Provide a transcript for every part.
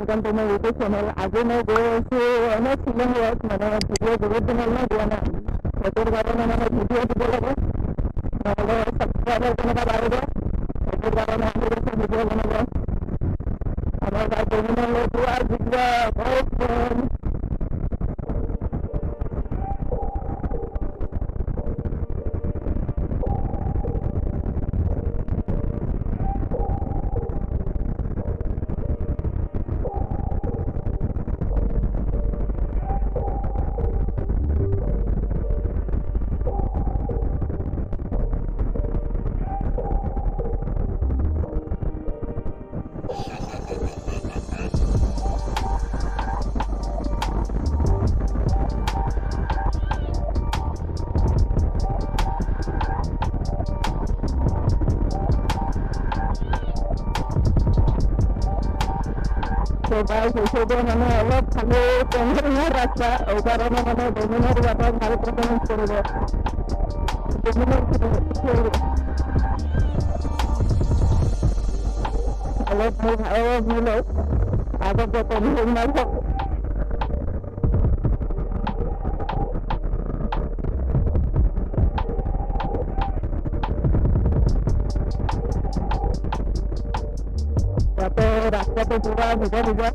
welcome to my YouTube channel. आज मैं गए मैं शिलोंग मैंने वीडियो बहुत दिन में दिया ना तो बारे में मैंने वीडियो दिया लगे मैंने सब्सक्राइबर करने का बारे में तो बारे में मैंने वीडियो बनाया हमारा डोमिनर ले दिया वीडियो बहुत guys, usually मैंने अलग खाली कैमरे में रखा और बारे में मैंने डोमिनर वाला भारी परफॉर्मेंस करेगा डोमिनर अलग में अलग मिलो आगे जो डोमिनर में हो रास्ता पे पूरा भिजा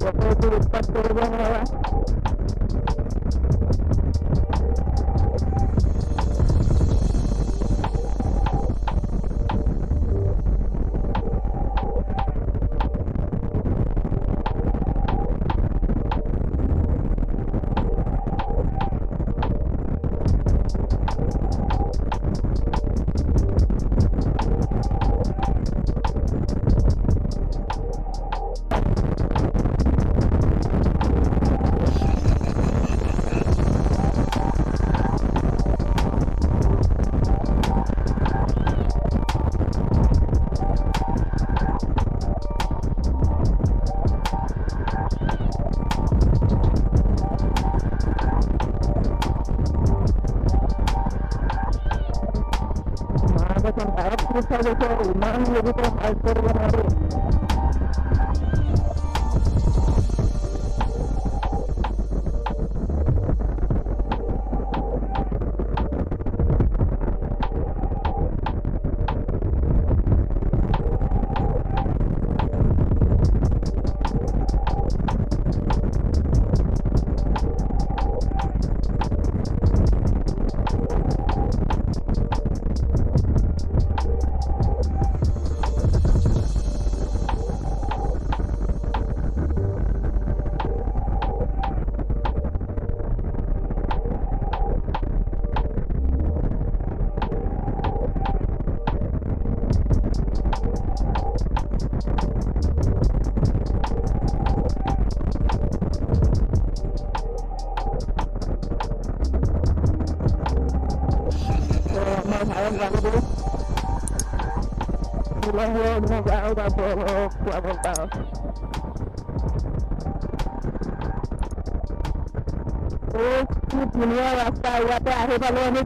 तो ऊपर छोड़ दिया दुनिया रास्ता हुआ तो आगे वाले हमें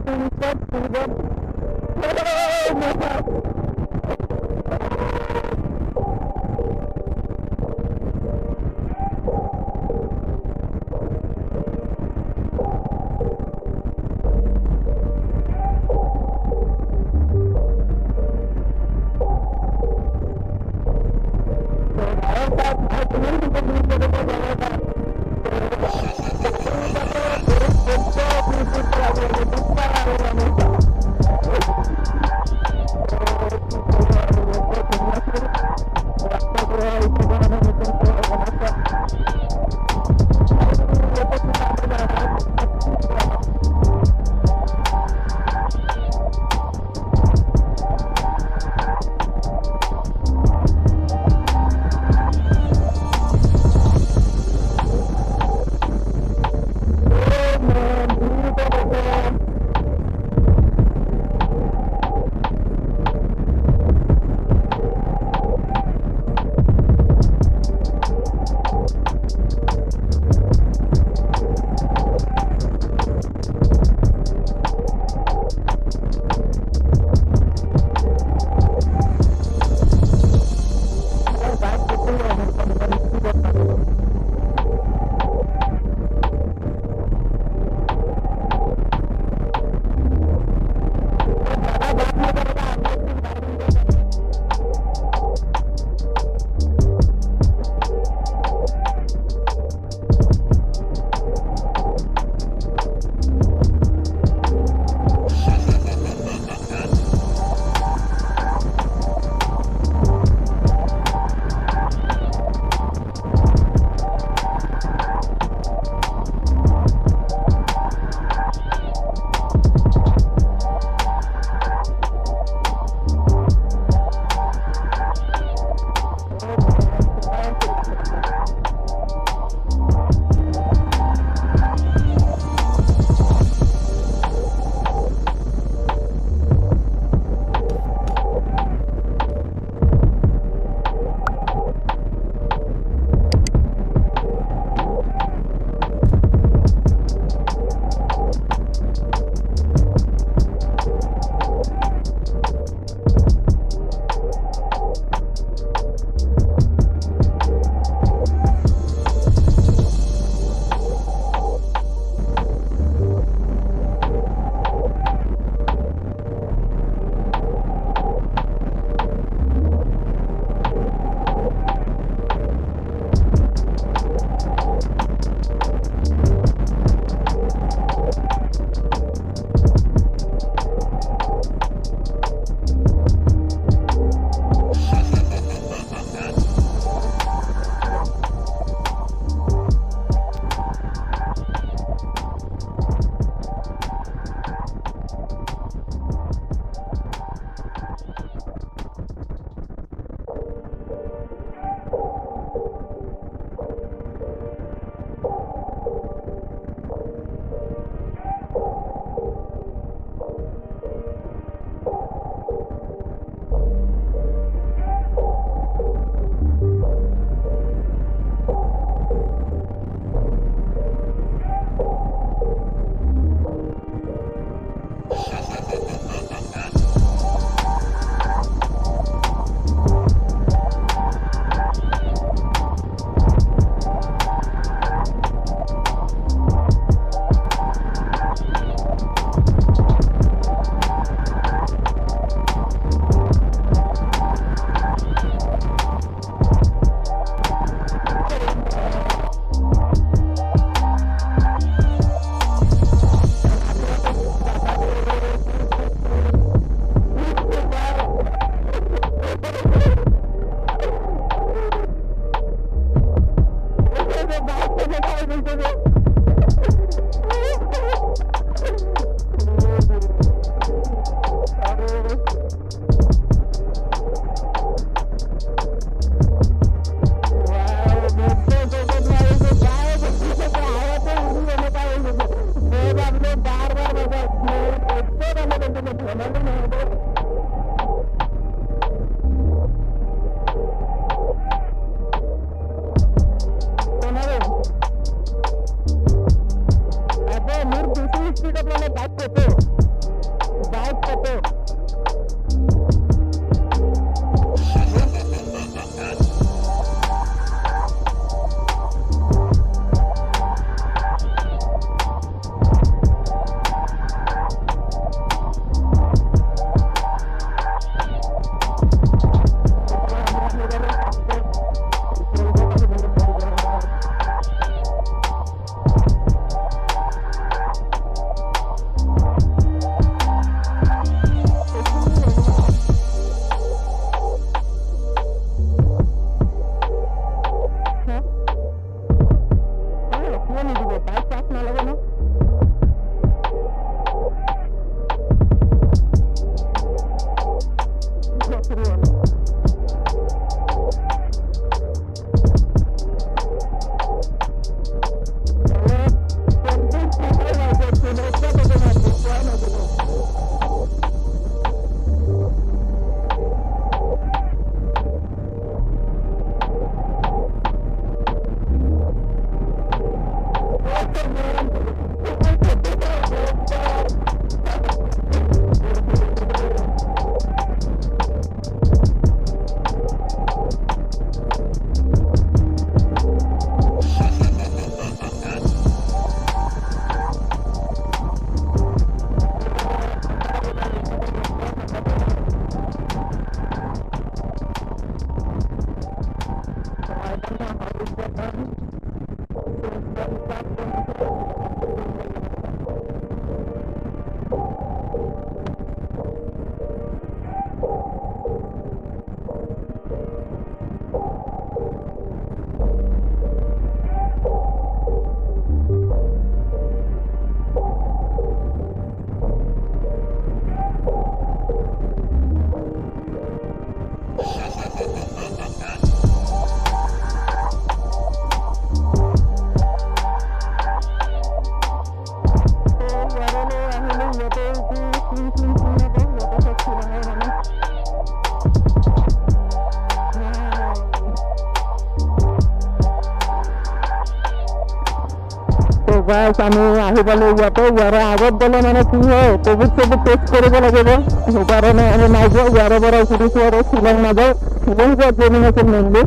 গাইস আমি আহি পালো ইয়াতে ইয়াৰে আগত গ'লে মানে কি হয় কোভিড চভিড টেষ্ট কৰিব লাগিব সেইকাৰণে আমি নাই যোৱা ইয়াৰে পৰা ঘূৰিছোঁ আৰু শ্বিলং নাযাওঁ শ্বিলং যোৱা ট্ৰেইনিং আছিল মেইনলি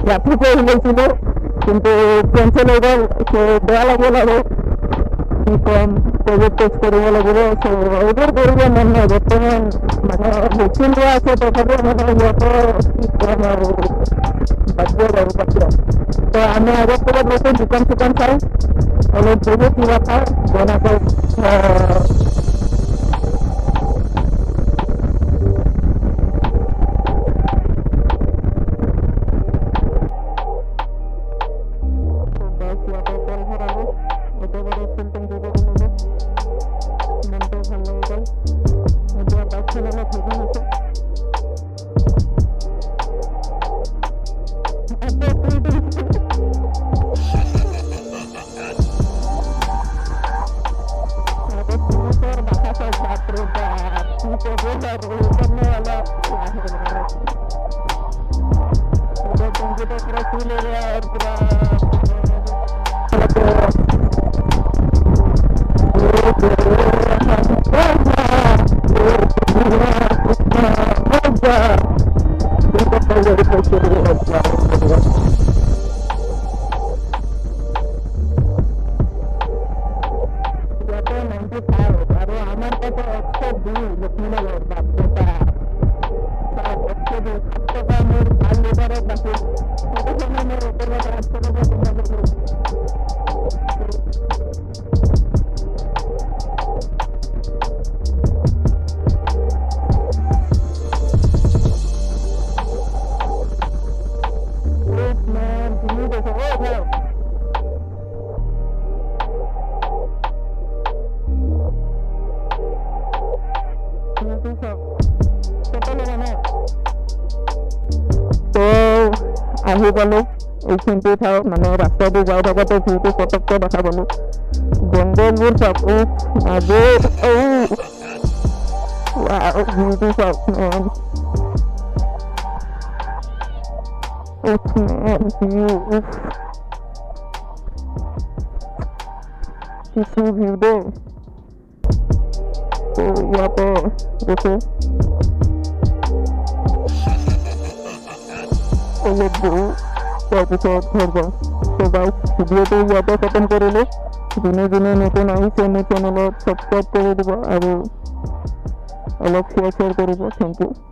ইয়াতে পঢ়ি লৈছিলোঁ কিন্তু কেঞ্চেল হৈ গ'ল বেয়া লাগিল আৰু কি ক'ম কোভিড টেষ্ট কৰিব লাগিব এইবোৰ কৰিব মন নাই বৰ্তমান মানে ভেকচিন লোৱা আছে তথাপিও মানে ইয়াতে কি ক'ম আৰু বাদ দিয়ক তো আমি আগত ক'ৰবাত গৈছোঁ দোকান চোকান চাই অলপ বহুত কিবা খাওঁ বনাকৈ পালোঁ এইখিনিতে চাওঁ মানে ৰাস্তাটো যাই থাকোঁতে ভিউটো পটককৈ দেখা পালোঁ জংঘলবোৰ চাওক মাজে ভিউটো চাওক man view কিছু ভিউ দেই তো ইয়াতে দেখো অলপ বহু তাৰপিছত ঘৰ যাওঁ তো গাইজ ভিডিঅ'টো ইয়াতে খতম কৰিলোঁ যোনে যোনে নতুন আহিছে মোৰ চেনেলত ছাবস্ক্ৰাইব কৰি দিব আৰু অলপ শ্বেয়াৰ কৰিব থেংক ইউ